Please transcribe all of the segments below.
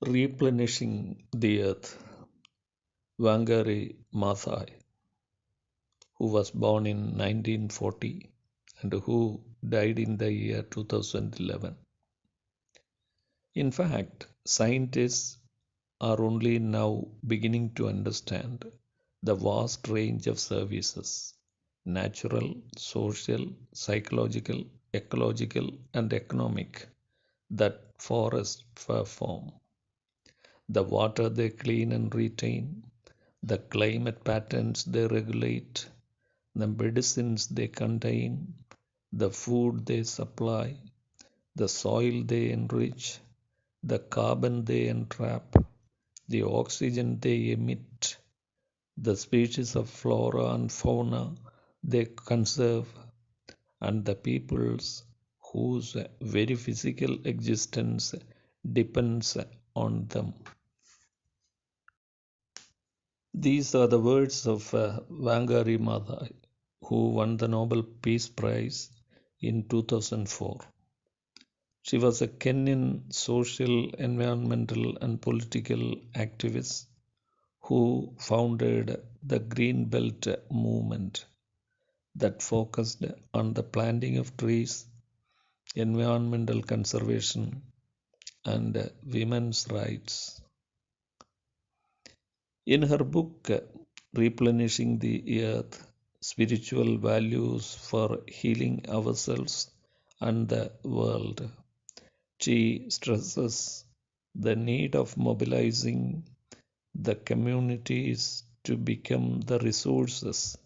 Replenishing the Earth, Wangari Maathai, who was born in 1940 and who died in the year 2011. In fact, scientists are only now beginning to understand the vast range of services natural, social, psychological, ecological, and economic that forests perform. The water they clean and retain, the climate patterns they regulate, the medicines they contain, the food they supply, the soil they enrich, the carbon they entrap, the oxygen they emit, the species of flora and fauna they conserve, and the peoples whose very physical existence depends on them. These are the words of Wangari Maathai, who won the Nobel Peace Prize in 2004. She was a Kenyan social, environmental, and political activist who founded the Green Belt movement that focused on the planting of trees, environmental conservation, and women's rights. In her book, Replenishing the Earth Spiritual Values for Healing Ourselves and the World, she stresses the need of mobilizing the communities to become the resources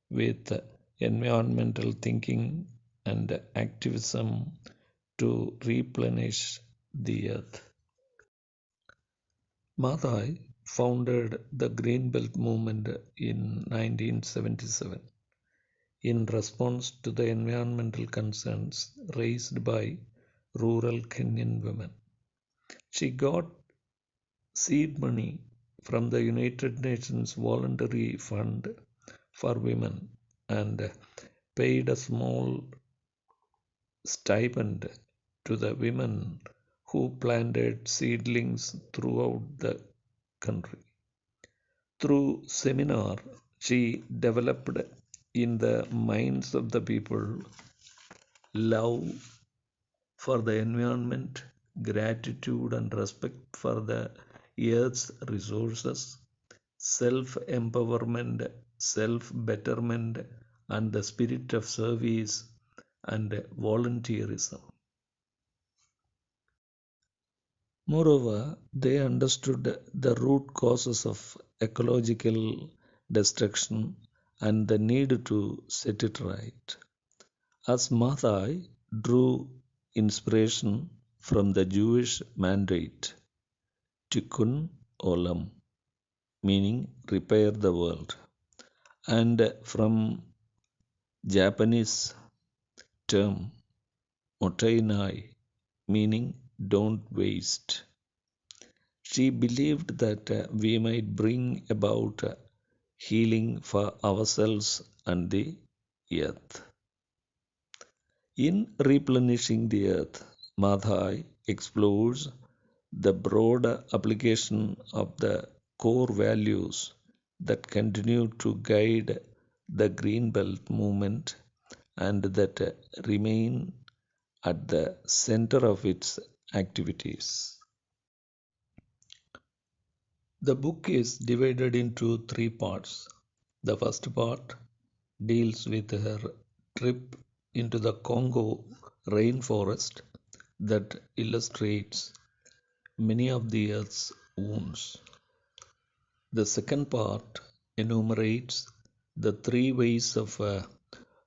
with environmental thinking and activism to replenish the earth. Maathai founded the Green Belt movement in 1977 in response to the environmental concerns raised by rural Kenyan women. She got seed money from the United Nations Voluntary Fund for Women and paid a small stipend to the women who planted seedlings throughout the country. Through seminar, she developed in the minds of the people love for the environment, gratitude and respect for the earth's resources, self empowerment, self betterment, and the spirit of service and volunteerism. Moreover, they understood the root causes of ecological destruction and the need to set it right. As Maathai drew inspiration from the Jewish mandate, Tikkun Olam, meaning repair the world, and from Japanese term Motainai, meaning don't waste. She believed that we might bring about healing for ourselves and the earth. In replenishing the earth, Madhai explores the broad application of the core values that continue to guide the Green Belt movement and that remain at the center of its activities. The book is divided into three parts. The first part deals with her trip into the Congo rainforest that illustrates many of the Earth's wounds. The second part enumerates the three ways of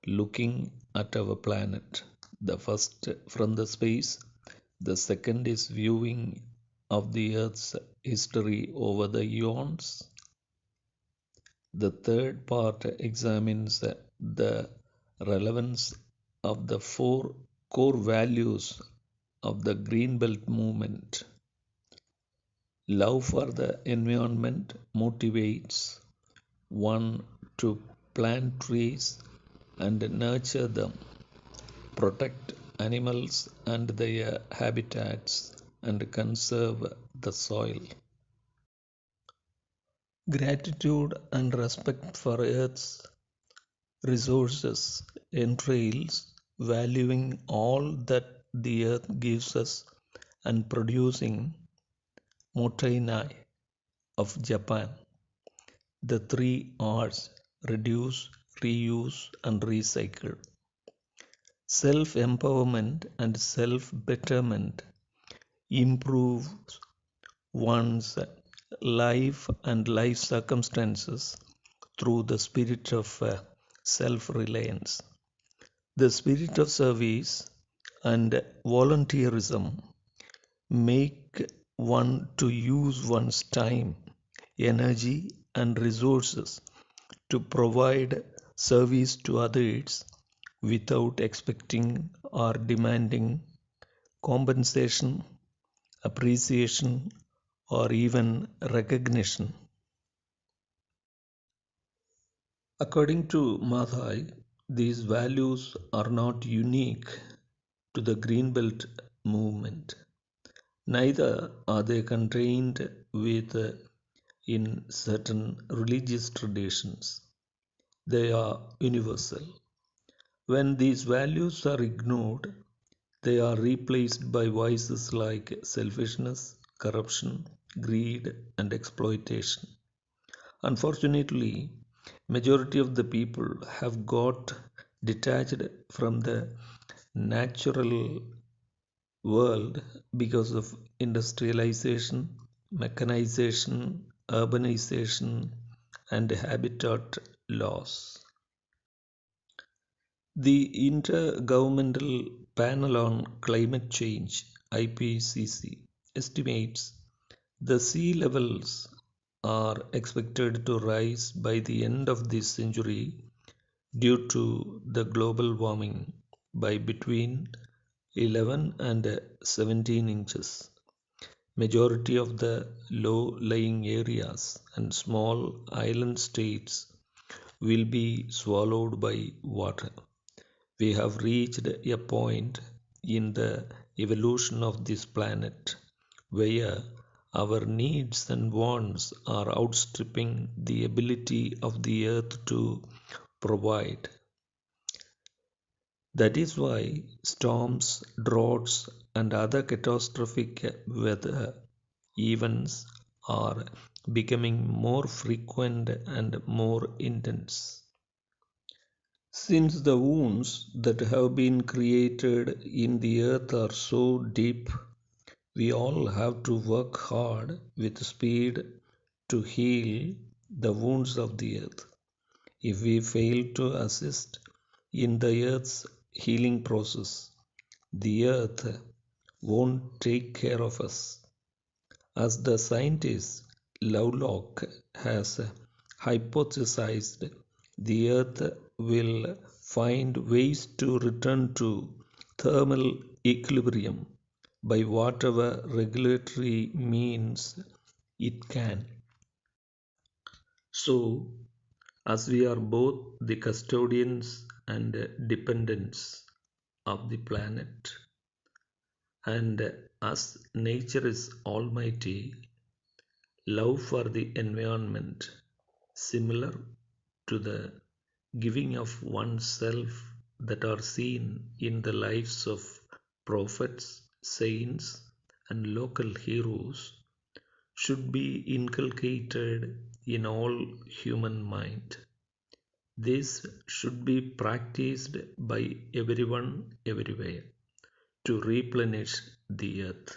looking at our planet. The first from the space, the second is viewing of the Earth's history over the eons. The third part examines the relevance of the four core values of the Greenbelt movement. Love for the environment motivates one to plant trees and nurture them, protect animals and their habitats, and conserve the soil. Gratitude and respect for Earth's resources entails valuing all that the Earth gives us and producing Motainai of Japan. The three R's: reduce, reuse, and recycle. Self empowerment and self betterment improves one's life and life circumstances through the spirit of self reliance. The spirit of service and volunteerism make one to use one's time, energy, and resources to provide service to others without expecting or demanding compensation, appreciation, or even recognition. According to Mathai, these values are not unique to the Greenbelt movement. Neither are they contained in certain religious traditions. They are universal. When these values are ignored, they are replaced by vices like selfishness, corruption, greed, and exploitation. Unfortunately, majority of the people have got detached from the natural world because of industrialization, mechanization, urbanization, and habitat loss. The Intergovernmental Panel on Climate Change (IPCC) estimates the sea levels are expected to rise by the end of this century due to the global warming by between 11 and 17 inches. Majority of the low-lying areas and small island states will be swallowed by water. We have reached a point in the evolution of this planet where our needs and wants are outstripping the ability of the earth to provide. That is why storms, droughts, and other catastrophic weather events are becoming more frequent and more intense. Since the wounds that have been created in the earth are so deep, we all have to work hard with speed to heal the wounds of the earth. If we fail to assist in the earth's healing process, the earth won't take care of us. As the scientist Lovelock has hypothesized, the earth will find ways to return to thermal equilibrium by whatever regulatory means it can. So, as we are both the custodians and dependents of the planet, and as nature is almighty, love for the environment, similar to the giving of oneself that are seen in the lives of prophets, saints, and local heroes, should be inculcated in all human mind. This should be practiced by everyone everywhere to replenish the earth.